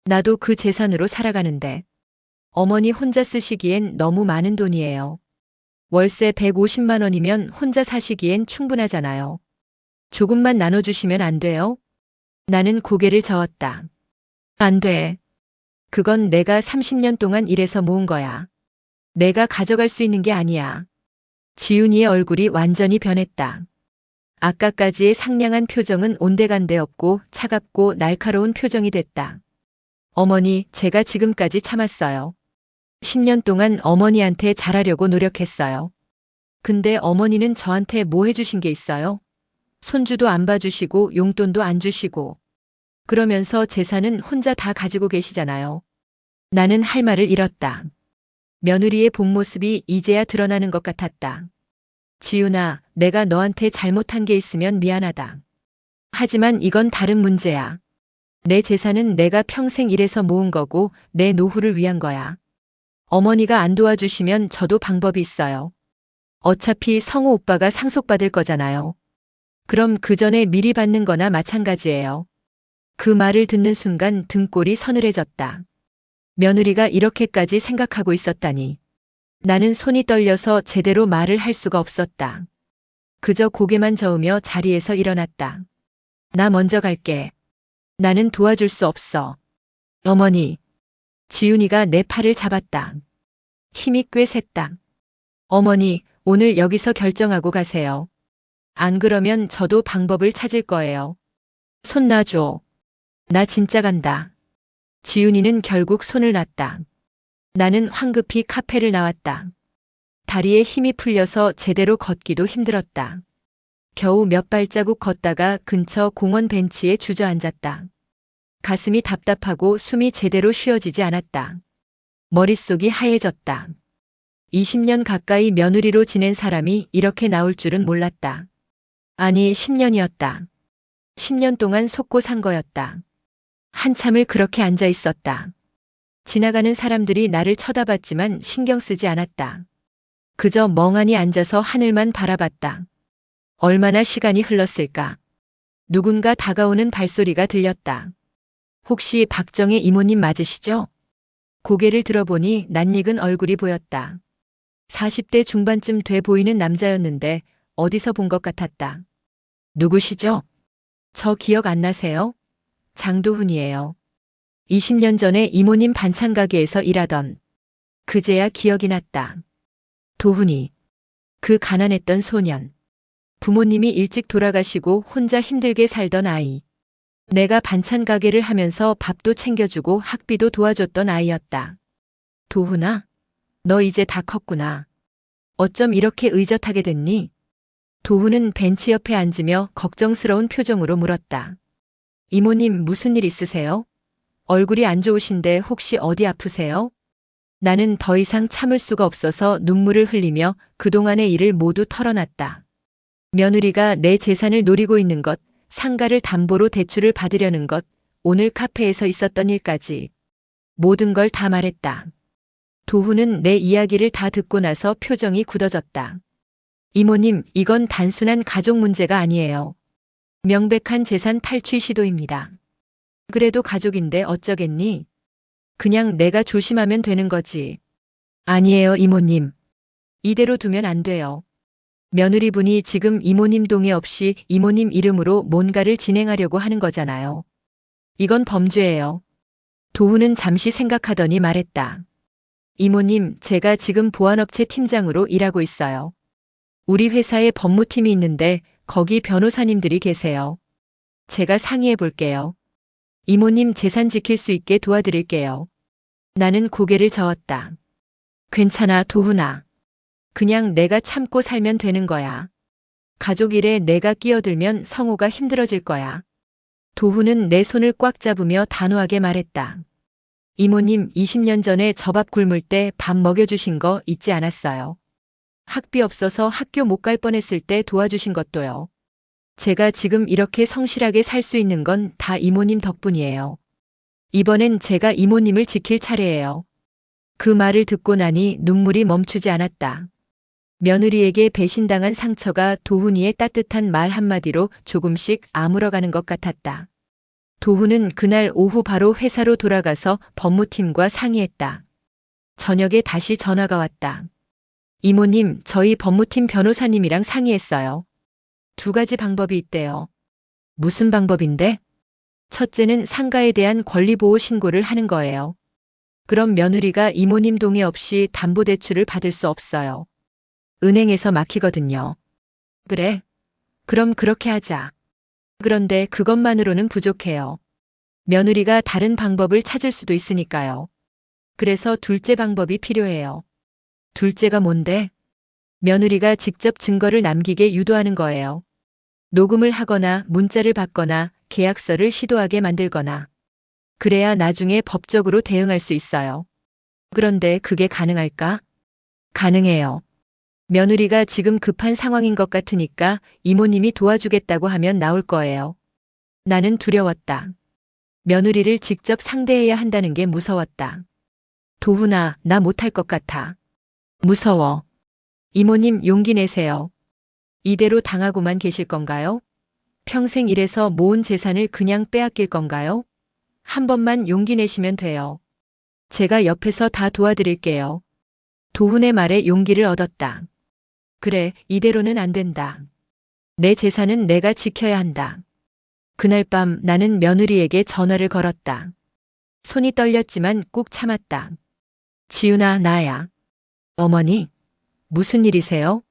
나도 그 재산으로 살아가는데. 어머니 혼자 쓰시기엔 너무 많은 돈이에요. 월세 150만 원이면 혼자 사시기엔 충분하잖아요. 조금만 나눠주시면 안 돼요? 나는 고개를 저었다. 안 돼. 그건 내가 30년 동안 일해서 모은 거야. 내가 가져갈 수 있는 게 아니야. 지윤이의 얼굴이 완전히 변했다. 아까까지의 상냥한 표정은 온데간데 없고 차갑고 날카로운 표정이 됐다. 어머니, 제가 지금까지 참았어요. 10년 동안 어머니한테 잘하려고 노력했어요. 근데 어머니는 저한테 뭐 해주신 게 있어요? 손주도 안 봐주시고 용돈도 안 주시고. 그러면서 재산은 혼자 다 가지고 계시잖아요. 나는 할 말을 잃었다. 며느리의 본 모습이 이제야 드러나는 것 같았다. 지윤아, 내가 너한테 잘못한 게 있으면 미안하다. 하지만 이건 다른 문제야. 내 재산은 내가 평생 일해서 모은 거고 내 노후를 위한 거야. 어머니가 안 도와주시면 저도 방법이 있어요. 어차피 성우 오빠가 상속받을 거잖아요. 그럼 그 전에 미리 받는 거나 마찬가지예요. 그 말을 듣는 순간 등골이 서늘해졌다. 며느리가 이렇게까지 생각하고 있었다니. 나는 손이 떨려서 제대로 말을 할 수가 없었다. 그저 고개만 저으며 자리에서 일어났다. 나 먼저 갈게. 나는 도와줄 수 없어. 어머니. 지윤이가 내 팔을 잡았다. 힘이 꽤 셌다. 어머니, 오늘 여기서 결정하고 가세요. 안 그러면 저도 방법을 찾을 거예요. 손 놔줘. 나 진짜 간다. 지윤이는 결국 손을 놨다. 나는 황급히 카페를 나왔다. 다리에 힘이 풀려서 제대로 걷기도 힘들었다. 겨우 몇 발자국 걷다가 근처 공원 벤치에 주저앉았다. 가슴이 답답하고 숨이 제대로 쉬어지지 않았다. 머릿속이 하얘졌다. 20년 가까이 며느리로 지낸 사람이 이렇게 나올 줄은 몰랐다. 아니, 10년이었다. 10년 동안 속고 산 거였다. 한참을 그렇게 앉아 있었다. 지나가는 사람들이 나를 쳐다봤지만 신경 쓰지 않았다. 그저 멍하니 앉아서 하늘만 바라봤다. 얼마나 시간이 흘렀을까? 누군가 다가오는 발소리가 들렸다. 혹시 박정혜 이모님 맞으시죠? 고개를 들어보니 낯익은 얼굴이 보였다. 40대 중반쯤 돼 보이는 남자였는데 어디서 본 것 같았다. 누구시죠? 저 기억 안 나세요? 장도훈이에요. 20년 전에 이모님 반찬 가게에서 일하던. 그제야 기억이 났다. 도훈이. 그 가난했던 소년. 부모님이 일찍 돌아가시고 혼자 힘들게 살던 아이. 내가 반찬 가게를 하면서 밥도 챙겨주고 학비도 도와줬던 아이였다. 도훈아, 너 이제 다 컸구나. 어쩜 이렇게 의젓하게 됐니? 도훈은 벤치 옆에 앉으며 걱정스러운 표정으로 물었다. 이모님 무슨 일 있으세요? 얼굴이 안 좋으신데 혹시 어디 아프세요? 나는 더 이상 참을 수가 없어서 눈물을 흘리며 그동안의 일을 모두 털어놨다. 며느리가 내 재산을 노리고 있는 것, 상가를 담보로 대출을 받으려는 것, 오늘 카페에서 있었던 일까지. 모든 걸 다 말했다. 도훈은 내 이야기를 다 듣고 나서 표정이 굳어졌다. 이모님, 이건 단순한 가족 문제가 아니에요. 명백한 재산 탈취 시도입니다. 그래도 가족인데 어쩌겠니? 그냥 내가 조심하면 되는 거지. 아니에요, 이모님. 이대로 두면 안 돼요. 며느리분이 지금 이모님 동의 없이 이모님 이름으로 뭔가를 진행하려고 하는 거잖아요. 이건 범죄예요. 도훈은 잠시 생각하더니 말했다. 이모님, 제가 지금 보안업체 팀장으로 일하고 있어요. 우리 회사에 법무팀이 있는데 거기 변호사님들이 계세요. 제가 상의해 볼게요. 이모님 재산 지킬 수 있게 도와드릴게요. 나는 고개를 저었다. 괜찮아, 도훈아. 그냥 내가 참고 살면 되는 거야. 가족 일에 내가 끼어들면 성우가 힘들어질 거야. 도훈은 내 손을 꽉 잡으며 단호하게 말했다. 이모님 20년 전에 저 밥 굶을 때 밥 먹여주신 거 잊지 않았어요. 학비 없어서 학교 못 갈 뻔했을 때 도와주신 것도요. 제가 지금 이렇게 성실하게 살 수 있는 건 다 이모님 덕분이에요. 이번엔 제가 이모님을 지킬 차례예요. 그 말을 듣고 나니 눈물이 멈추지 않았다. 며느리에게 배신당한 상처가 도훈이의 따뜻한 말 한마디로 조금씩 아물어가는 것 같았다. 도훈은 그날 오후 바로 회사로 돌아가서 법무팀과 상의했다. 저녁에 다시 전화가 왔다. 이모님, 저희 법무팀 변호사님이랑 상의했어요. 2가지 방법이 있대요. 무슨 방법인데? 첫째는 상가에 대한 권리보호 신고를 하는 거예요. 그럼 며느리가 이모님 동의 없이 담보대출을 받을 수 없어요. 은행에서 막히거든요. 그래. 그럼 그렇게 하자. 그런데 그것만으로는 부족해요. 며느리가 다른 방법을 찾을 수도 있으니까요. 그래서 둘째 방법이 필요해요. 둘째가 뭔데? 며느리가 직접 증거를 남기게 유도하는 거예요. 녹음을 하거나 문자를 받거나 계약서를 시도하게 만들거나. 그래야 나중에 법적으로 대응할 수 있어요. 그런데 그게 가능할까? 가능해요. 며느리가 지금 급한 상황인 것 같으니까 이모님이 도와주겠다고 하면 나올 거예요. 나는 두려웠다. 며느리를 직접 상대해야 한다는 게 무서웠다. 도훈아, 나 못할 것 같아. 무서워. 이모님 용기 내세요. 이대로 당하고만 계실 건가요? 평생 일해서 모은 재산을 그냥 빼앗길 건가요? 한 번만 용기 내시면 돼요. 제가 옆에서 다 도와드릴게요. 도훈의 말에 용기를 얻었다. 그래, 이대로는 안 된다. 내 재산은 내가 지켜야 한다. 그날 밤 나는 며느리에게 전화를 걸었다. 손이 떨렸지만 꾹 참았다. 지훈아, 나야. 어머니, 무슨 일이세요?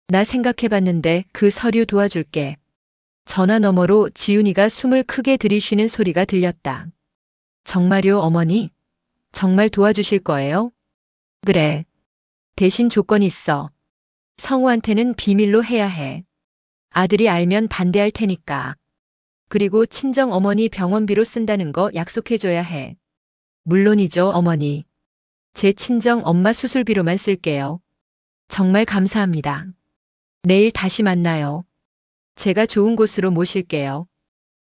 나 생각해봤는데 그 서류 도와줄게. 전화 너머로 지훈이가 숨을 크게 들이쉬는 소리가 들렸다. 정말요, 어머니? 정말 도와주실 거예요? 그래. 대신 조건이 있어. 성우한테는 비밀로 해야 해. 아들이 알면 반대할 테니까. 그리고 친정 어머니 병원비로 쓴다는 거 약속해줘야 해. 물론이죠, 어머니. 제 친정 엄마 수술비로만 쓸게요. 정말 감사합니다. 내일 다시 만나요. 제가 좋은 곳으로 모실게요.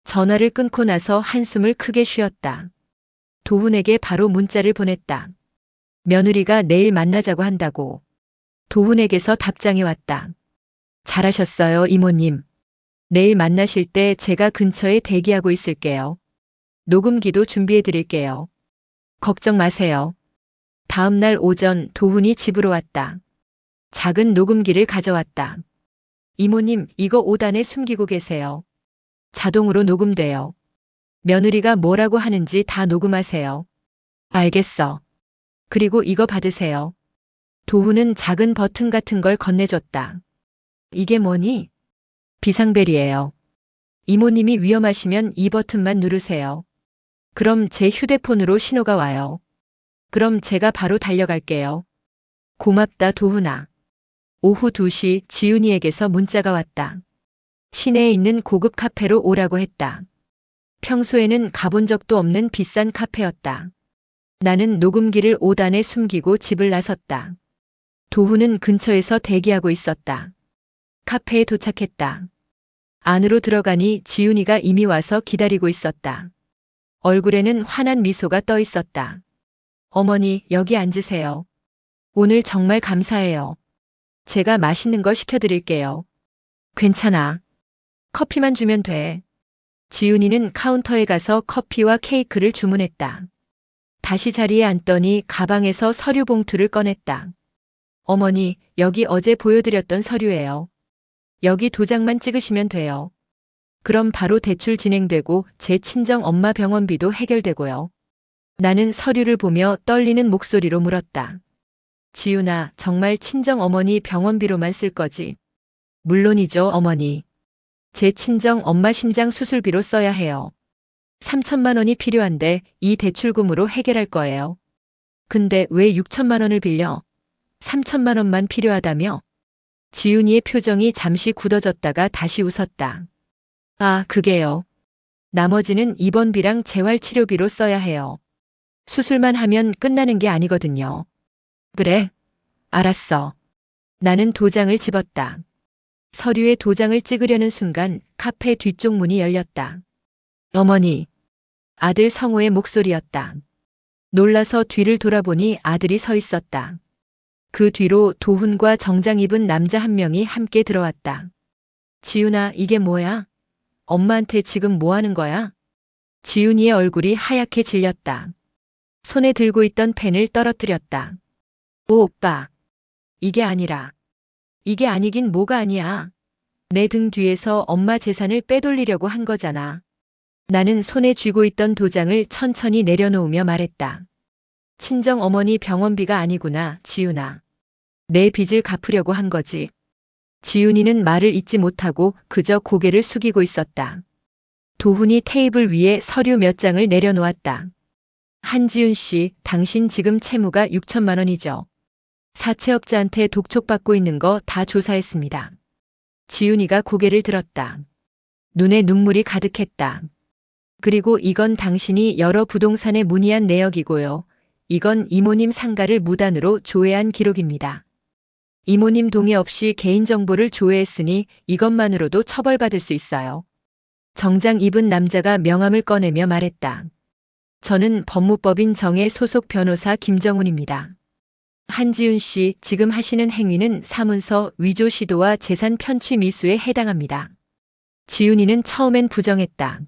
전화를 끊고 나서 한숨을 크게 쉬었다. 도훈에게 바로 문자를 보냈다. 며느리가 내일 만나자고 한다고. 도훈에게서 답장이 왔다. 잘하셨어요, 이모님. 내일 만나실 때 제가 근처에 대기하고 있을게요. 녹음기도 준비해 드릴게요. 걱정 마세요. 다음 날 오전 도훈이 집으로 왔다. 작은 녹음기를 가져왔다. 이모님, 이거 5단에 숨기고 계세요. 자동으로 녹음돼요. 며느리가 뭐라고 하는지 다 녹음하세요. 알겠어. 그리고 이거 받으세요. 도훈은 작은 버튼 같은 걸 건네줬다. 이게 뭐니? 비상벨이에요. 이모님이 위험하시면 이 버튼만 누르세요. 그럼 제 휴대폰으로 신호가 와요. 그럼 제가 바로 달려갈게요. 고맙다, 도훈아. 오후 2시 지훈이에게서 문자가 왔다. 시내에 있는 고급 카페로 오라고 했다. 평소에는 가본 적도 없는 비싼 카페였다. 나는 녹음기를 5단에 숨기고 집을 나섰다. 도훈은 근처에서 대기하고 있었다. 카페에 도착했다. 안으로 들어가니 지훈이가 이미 와서 기다리고 있었다. 얼굴에는 환한 미소가 떠 있었다. 어머니, 여기 앉으세요. 오늘 정말 감사해요. 제가 맛있는 거 시켜드릴게요. 괜찮아. 커피만 주면 돼. 지훈이는 카운터에 가서 커피와 케이크를 주문했다. 다시 자리에 앉더니 가방에서 서류 봉투를 꺼냈다. 어머니, 여기 어제 보여드렸던 서류예요. 여기 도장만 찍으시면 돼요. 그럼 바로 대출 진행되고 제 친정 엄마 병원비도 해결되고요. 나는 서류를 보며 떨리는 목소리로 물었다. 지윤아, 정말 친정 어머니 병원비로만 쓸 거지? 물론이죠, 어머니. 제 친정 엄마 심장 수술비로 써야 해요. 3천만 원이 필요한데 이 대출금으로 해결할 거예요. 근데 왜 6천만 원을 빌려? 3천만 원만 필요하다며? 지윤이의 표정이 잠시 굳어졌다가 다시 웃었다. 아, 그게요. 나머지는 입원비랑 재활치료비로 써야 해요. 수술만 하면 끝나는 게 아니거든요. 그래? 알았어. 나는 도장을 집었다. 서류에 도장을 찍으려는 순간 카페 뒤쪽 문이 열렸다. 어머니. 아들 성우의 목소리였다. 놀라서 뒤를 돌아보니 아들이 서 있었다. 그 뒤로 도훈과 정장 입은 남자 한 명이 함께 들어왔다. 지윤아, 이게 뭐야? 엄마한테 지금 뭐 하는 거야? 지윤이의 얼굴이 하얗게 질렸다. 손에 들고 있던 펜을 떨어뜨렸다. 오, 오빠. 이게 아니라. 이게 아니긴 뭐가 아니야. 내 등 뒤에서 엄마 재산을 빼돌리려고 한 거잖아. 나는 손에 쥐고 있던 도장을 천천히 내려놓으며 말했다. 친정 어머니 병원비가 아니구나, 지윤아. 내 빚을 갚으려고 한 거지. 지윤이는 말을 잇지 못하고 그저 고개를 숙이고 있었다. 도훈이 테이블 위에 서류 몇 장을 내려놓았다. 한지윤 씨, 당신 지금 채무가 6천만 원이죠. 사채업자한테 독촉받고 있는 거 다 조사했습니다. 지윤이가 고개를 들었다. 눈에 눈물이 가득했다. 그리고 이건 당신이 여러 부동산에 문의한 내역이고요. 이건 이모님 상가를 무단으로 조회한 기록입니다. 이모님 동의 없이 개인정보를 조회했으니 이것만으로도 처벌받을 수 있어요. 정장 입은 남자가 명함을 꺼내며 말했다. 저는 법무법인 정의 소속 변호사 김정훈입니다. 한지윤 씨, 지금 하시는 행위는 사문서 위조 시도와 재산 편취 미수에 해당합니다. 지윤이는 처음엔 부정했다.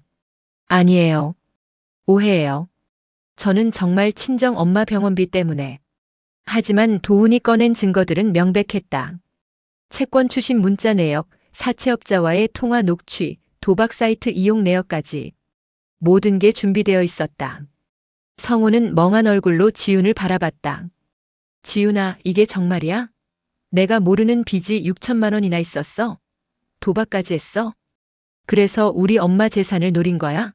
아니에요. 오해예요. 저는 정말 친정 엄마 병원비 때문에. 하지만 도훈이 꺼낸 증거들은 명백했다. 채권 추심 문자 내역, 사채업자와의 통화 녹취, 도박 사이트 이용 내역까지. 모든 게 준비되어 있었다. 성우는 멍한 얼굴로 지윤을 바라봤다. 지윤아, 이게 정말이야? 내가 모르는 빚이 6천만 원이나 있었어? 도박까지 했어? 그래서 우리 엄마 재산을 노린 거야?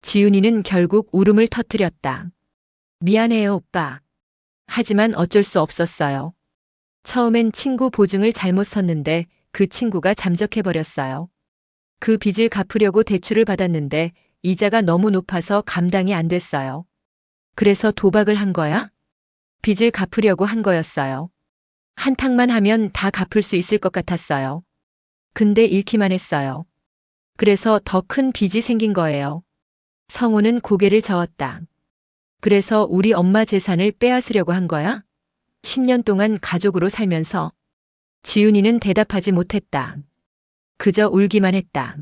지윤이는 결국 울음을 터뜨렸다. 미안해요, 오빠. 하지만 어쩔 수 없었어요. 처음엔 친구 보증을 잘못 섰는데 그 친구가 잠적해버렸어요. 그 빚을 갚으려고 대출을 받았는데 이자가 너무 높아서 감당이 안 됐어요. 그래서 도박을 한 거야? 빚을 갚으려고 한 거였어요. 한탕만 하면 다 갚을 수 있을 것 같았어요. 근데 잃기만 했어요. 그래서 더 큰 빚이 생긴 거예요. 성우는 고개를 저었다. 그래서 우리 엄마 재산을 빼앗으려고 한 거야? 10년 동안 가족으로 살면서. 지윤이는 대답하지 못했다. 그저 울기만 했다.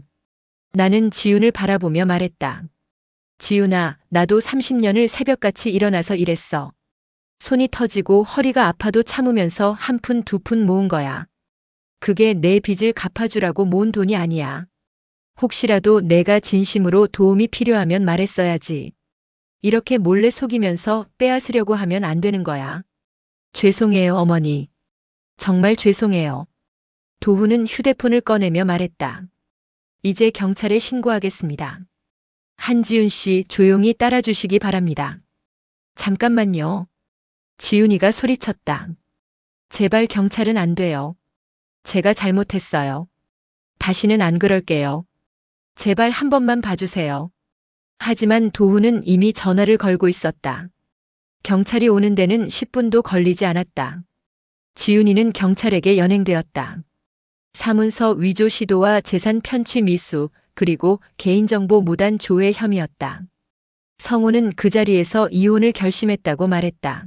나는 지윤을 바라보며 말했다. 지윤아, 나도 30년을 새벽같이 일어나서 일했어. 손이 터지고 허리가 아파도 참으면서 한 푼 두 푼 모은 거야. 그게 내 빚을 갚아주라고 모은 돈이 아니야. 혹시라도 내가 진심으로 도움이 필요하면 말했어야지. 이렇게 몰래 속이면서 빼앗으려고 하면 안 되는 거야. 죄송해요, 어머니. 정말 죄송해요. 도훈은 휴대폰을 꺼내며 말했다. 이제 경찰에 신고하겠습니다. 한지윤 씨, 조용히 따라주시기 바랍니다. 잠깐만요. 지윤이가 소리쳤다. 제발 경찰은 안 돼요. 제가 잘못했어요. 다시는 안 그럴게요. 제발 한 번만 봐주세요. 하지만 도훈은 이미 전화를 걸고 있었다. 경찰이 오는 데는 10분도 걸리지 않았다. 지윤이는 경찰에게 연행되었다. 사문서 위조 시도와 재산 편취 미수, 그리고 개인정보 무단 조회 혐의였다. 성우는 그 자리에서 이혼을 결심했다고 말했다.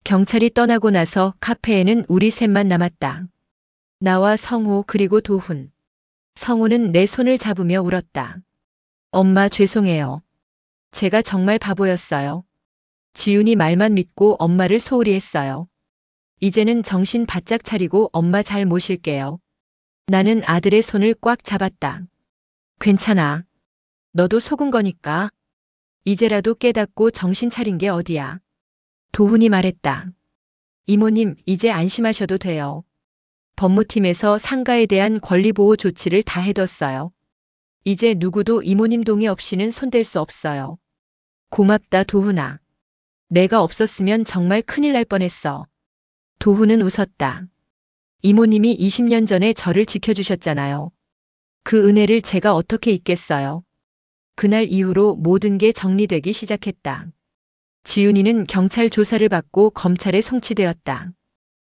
경찰이 떠나고 나서 카페에는 우리 셋만 남았다. 나와 성우 그리고 도훈. 성우는 내 손을 잡으며 울었다. 엄마 죄송해요. 제가 정말 바보였어요. 지훈이 말만 믿고 엄마를 소홀히 했어요. 이제는 정신 바짝 차리고 엄마 잘 모실게요. 나는 아들의 손을 꽉 잡았다. 괜찮아. 너도 속은 거니까. 이제라도 깨닫고 정신 차린 게 어디야. 도훈이 말했다. 이모님, 이제 안심하셔도 돼요. 법무팀에서 상가에 대한 권리보호 조치를 다 해뒀어요. 이제 누구도 이모님 동의 없이는 손댈 수 없어요. 고맙다, 도훈아. 내가 없었으면 정말 큰일 날 뻔했어. 도훈은 웃었다. 이모님이 20년 전에 저를 지켜주셨잖아요. 그 은혜를 제가 어떻게 잊겠어요. 그날 이후로 모든 게 정리되기 시작했다. 지훈이는 경찰 조사를 받고 검찰에 송치되었다.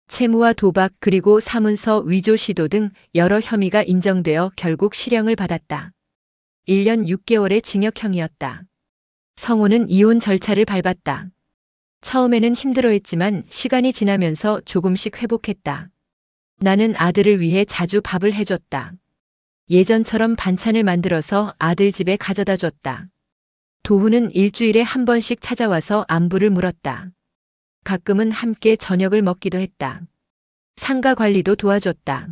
채무와 도박 그리고 사문서 위조 시도 등 여러 혐의가 인정되어 결국 실형을 받았다. 1년 6개월의 징역형이었다. 성호는 이혼 절차를 밟았다. 처음에는 힘들어했지만 시간이 지나면서 조금씩 회복했다. 나는 아들을 위해 자주 밥을 해줬다. 예전처럼 반찬을 만들어서 아들 집에 가져다 줬다. 도훈은 일주일에 한 번씩 찾아와서 안부를 물었다. 가끔은 함께 저녁을 먹기도 했다. 상가 관리도 도와줬다.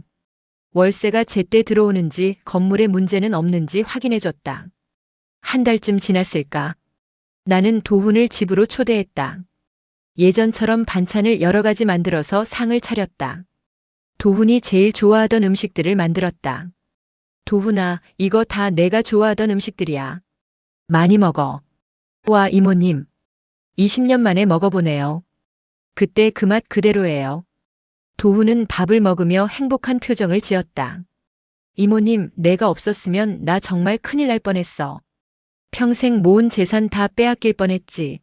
월세가 제때 들어오는지 건물에 문제는 없는지 확인해줬다. 한 달쯤 지났을까? 나는 도훈을 집으로 초대했다. 예전처럼 반찬을 여러 가지 만들어서 상을 차렸다. 도훈이 제일 좋아하던 음식들을 만들었다. 도훈아, 이거 다 내가 좋아하던 음식들이야. 많이 먹어. 와, 이모님. 20년 만에 먹어보네요. 그때 그 맛 그대로예요. 도훈은 밥을 먹으며 행복한 표정을 지었다. 이모님, 내가 없었으면 나 정말 큰일 날 뻔했어. 평생 모은 재산 다 빼앗길 뻔했지.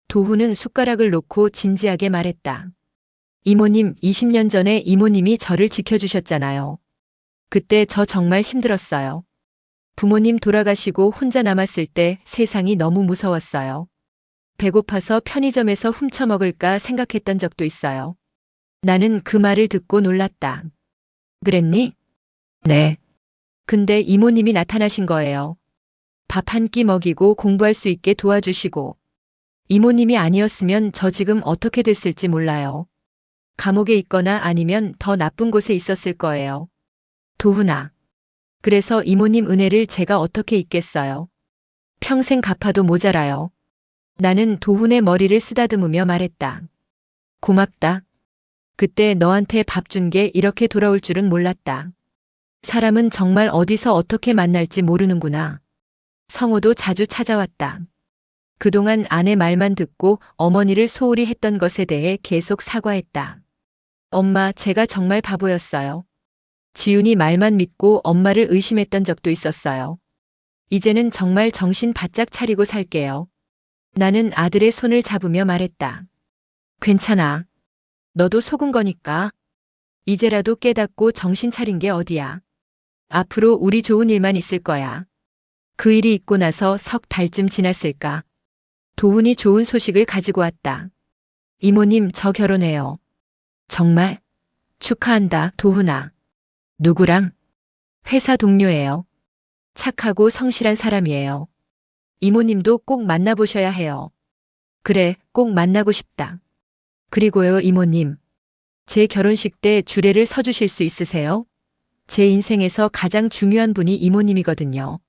도훈은 숟가락을 놓고 진지하게 말했다. 이모님, 20년 전에 이모님이 저를 지켜주셨잖아요. 그때 저 정말 힘들었어요. 부모님 돌아가시고 혼자 남았을 때 세상이 너무 무서웠어요. 배고파서 편의점에서 훔쳐 먹을까 생각했던 적도 있어요. 나는 그 말을 듣고 놀랐다. 그랬니? 네. 근데 이모님이 나타나신 거예요. 밥 한 끼 먹이고 공부할 수 있게 도와주시고. 이모님이 아니었으면 저 지금 어떻게 됐을지 몰라요. 감옥에 있거나 아니면 더 나쁜 곳에 있었을 거예요. 도훈아. 그래서 이모님 은혜를 제가 어떻게 잊겠어요. 평생 갚아도 모자라요. 나는 도훈의 머리를 쓰다듬으며 말했다. 고맙다. 그때 너한테 밥 준 게 이렇게 돌아올 줄은 몰랐다. 사람은 정말 어디서 어떻게 만날지 모르는구나. 성호도 자주 찾아왔다. 그동안 아내 말만 듣고 어머니를 소홀히 했던 것에 대해 계속 사과했다. 엄마, 제가 정말 바보였어요. 지훈이 말만 믿고 엄마를 의심했던 적도 있었어요. 이제는 정말 정신 바짝 차리고 살게요. 나는 아들의 손을 잡으며 말했다. 괜찮아. 너도 속은 거니까. 이제라도 깨닫고 정신 차린 게 어디야. 앞으로 우리 좋은 일만 있을 거야. 그 일이 있고 나서 석 달쯤 지났을까. 도훈이 좋은 소식을 가지고 왔다. 이모님, 저 결혼해요. 정말? 축하한다, 도훈아. 누구랑? 회사 동료예요. 착하고 성실한 사람이에요. 이모님도 꼭 만나보셔야 해요. 그래, 꼭 만나고 싶다. 그리고요, 이모님. 제 결혼식 때 주례를 서주실 수 있으세요? 제 인생에서 가장 중요한 분이 이모님이거든요.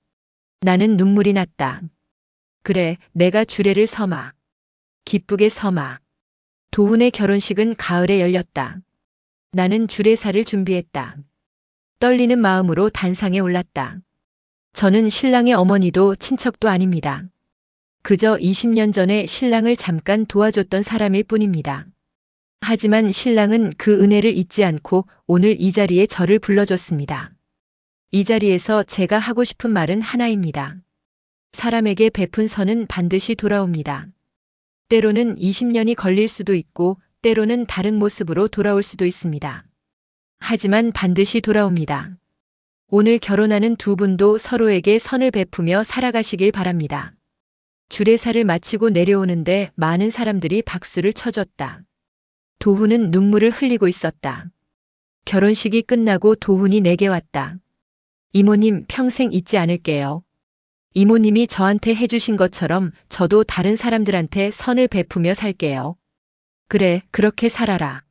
나는 눈물이 났다. 그래, 내가 주례를 서마. 기쁘게 서마. 도훈의 결혼식은 가을에 열렸다. 나는 주례사를 준비했다. 떨리는 마음으로 단상에 올랐다. 저는 신랑의 어머니도 친척도 아닙니다. 그저 20년 전에 신랑을 잠깐 도와줬던 사람일 뿐입니다. 하지만 신랑은 그 은혜를 잊지 않고 오늘 이 자리에 저를 불러줬습니다. 이 자리에서 제가 하고 싶은 말은 하나입니다. 사람에게 베푼 선은 반드시 돌아옵니다. 때로는 20년이 걸릴 수도 있고 때로는 다른 모습으로 돌아올 수도 있습니다. 하지만 반드시 돌아옵니다. 오늘 결혼하는 두 분도 서로에게 선을 베푸며 살아가시길 바랍니다. 주례사를 마치고 내려오는데 많은 사람들이 박수를 쳐줬다. 도훈은 눈물을 흘리고 있었다. 결혼식이 끝나고 도훈이 내게 왔다. 이모님, 평생 잊지 않을게요. 이모님이 저한테 해주신 것처럼 저도 다른 사람들한테 선을 베푸며 살게요. 그래, 그렇게 살아라.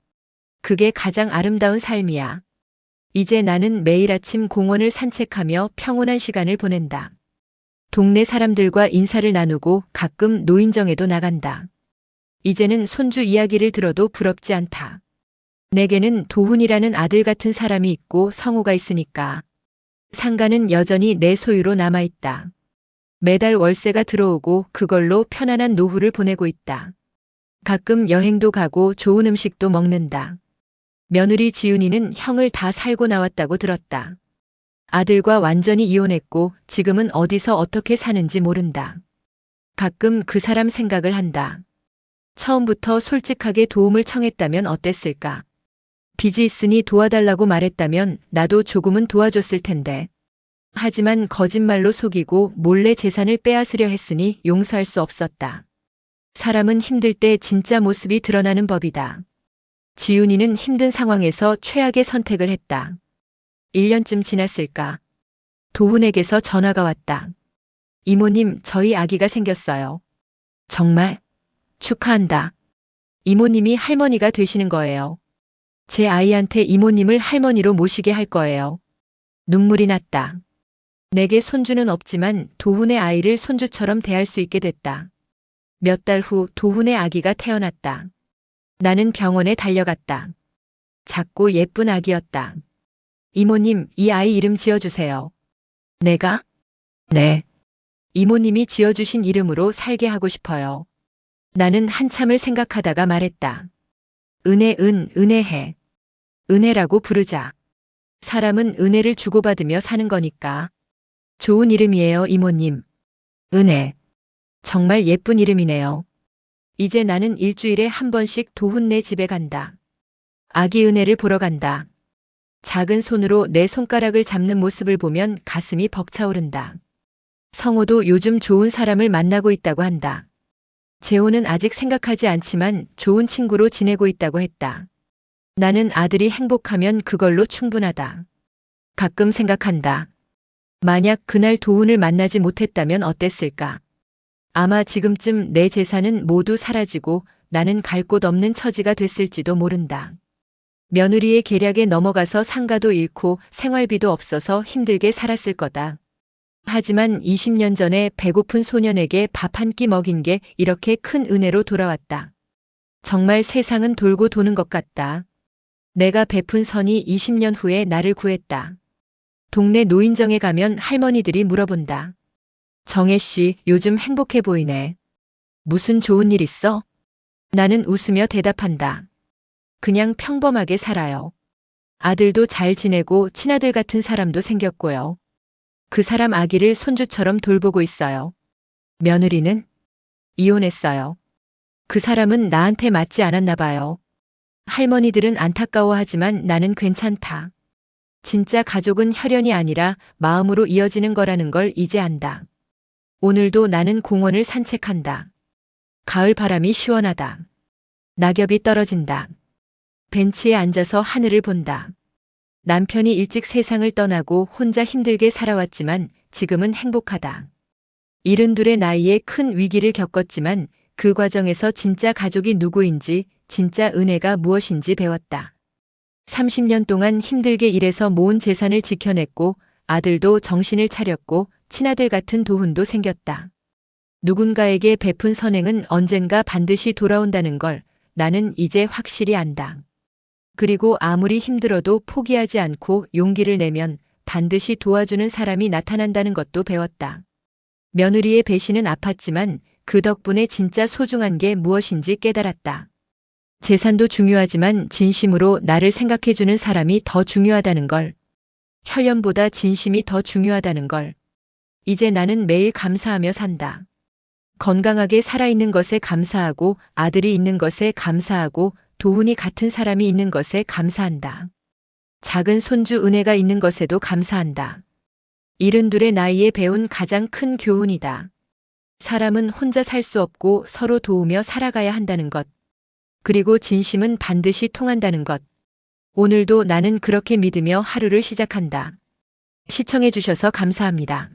그게 가장 아름다운 삶이야. 이제 나는 매일 아침 공원을 산책하며 평온한 시간을 보낸다. 동네 사람들과 인사를 나누고 가끔 노인정에도 나간다. 이제는 손주 이야기를 들어도 부럽지 않다. 내게는 도훈이라는 아들 같은 사람이 있고 성우가 있으니까. 상가는 여전히 내 소유로 남아있다. 매달 월세가 들어오고 그걸로 편안한 노후를 보내고 있다. 가끔 여행도 가고 좋은 음식도 먹는다. 며느리 지훈이는 형을 다 살고 나왔다고 들었다. 아들과 완전히 이혼했고 지금은 어디서 어떻게 사는지 모른다. 가끔 그 사람 생각을 한다. 처음부터 솔직하게 도움을 청했다면 어땠을까? 빚이 있으니 도와달라고 말했다면 나도 조금은 도와줬을 텐데. 하지만 거짓말로 속이고 몰래 재산을 빼앗으려 했으니 용서할 수 없었다. 사람은 힘들 때 진짜 모습이 드러나는 법이다. 지훈이는 힘든 상황에서 최악의 선택을 했다. 1년쯤 지났을까? 도훈에게서 전화가 왔다. 이모님, 저희 아기가 생겼어요. 정말? 축하한다. 이모님이 할머니가 되시는 거예요. 제 아이한테 이모님을 할머니로 모시게 할 거예요. 눈물이 났다. 내게 손주는 없지만 도훈의 아이를 손주처럼 대할 수 있게 됐다. 몇 달 후 도훈의 아기가 태어났다. 나는 병원에 달려갔다. 작고 예쁜 아기였다. 이모님, 이 아이 이름 지어주세요. 내가? 네. 이모님이 지어주신 이름으로 살게 하고 싶어요. 나는 한참을 생각하다가 말했다. 은혜해. 은혜라고 부르자. 사람은 은혜를 주고받으며 사는 거니까. 좋은 이름이에요, 이모님. 은혜. 정말 예쁜 이름이네요. 이제 나는 일주일에 한 번씩 도훈네 집에 간다. 아기 은혜를 보러 간다. 작은 손으로 내 손가락을 잡는 모습을 보면 가슴이 벅차오른다. 성호도 요즘 좋은 사람을 만나고 있다고 한다. 재호는 아직 생각하지 않지만 좋은 친구로 지내고 있다고 했다. 나는 아들이 행복하면 그걸로 충분하다. 가끔 생각한다. 만약 그날 도훈을 만나지 못했다면 어땠을까? 아마 지금쯤 내 재산은 모두 사라지고 나는 갈 곳 없는 처지가 됐을지도 모른다. 며느리의 계략에 넘어가서 상가도 잃고 생활비도 없어서 힘들게 살았을 거다. 하지만 20년 전에 배고픈 소년에게 밥 한 끼 먹인 게 이렇게 큰 은혜로 돌아왔다. 정말 세상은 돌고 도는 것 같다. 내가 베푼 선이 20년 후에 나를 구했다. 동네 노인정에 가면 할머니들이 물어본다. 정혜 씨, 요즘 행복해 보이네. 무슨 좋은 일 있어? 나는 웃으며 대답한다. 그냥 평범하게 살아요. 아들도 잘 지내고 친아들 같은 사람도 생겼고요. 그 사람 아기를 손주처럼 돌보고 있어요. 며느리는? 이혼했어요. 그 사람은 나한테 맞지 않았나 봐요. 할머니들은 안타까워하지만 나는 괜찮다. 진짜 가족은 혈연이 아니라 마음으로 이어지는 거라는 걸 이제 안다. 오늘도 나는 공원을 산책한다. 가을 바람이 시원하다. 낙엽이 떨어진다. 벤치에 앉아서 하늘을 본다. 남편이 일찍 세상을 떠나고 혼자 힘들게 살아왔지만 지금은 행복하다. 72의 나이에 큰 위기를 겪었지만 그 과정에서 진짜 가족이 누구인지, 진짜 은혜가 무엇인지 배웠다. 30년 동안 힘들게 일해서 모은 재산을 지켜냈고 아들도 정신을 차렸고 친아들 같은 도훈도 생겼다. 누군가에게 베푼 선행은 언젠가 반드시 돌아온다는 걸 나는 이제 확실히 안다. 그리고 아무리 힘들어도 포기하지 않고 용기를 내면 반드시 도와주는 사람이 나타난다는 것도 배웠다. 며느리의 배신은 아팠지만 그 덕분에 진짜 소중한 게 무엇인지 깨달았다. 재산도 중요하지만 진심으로 나를 생각해주는 사람이 더 중요하다는 걸. 혈연보다 진심이 더 중요하다는 걸. 이제 나는 매일 감사하며 산다. 건강하게 살아있는 것에 감사하고 아들이 있는 것에 감사하고 도훈이 같은 사람이 있는 것에 감사한다. 작은 손주 은혜가 있는 것에도 감사한다. 72의 나이에 배운 가장 큰 교훈이다. 사람은 혼자 살 수 없고 서로 도우며 살아가야 한다는 것. 그리고 진심은 반드시 통한다는 것. 오늘도 나는 그렇게 믿으며 하루를 시작한다. 시청해 주셔서 감사합니다.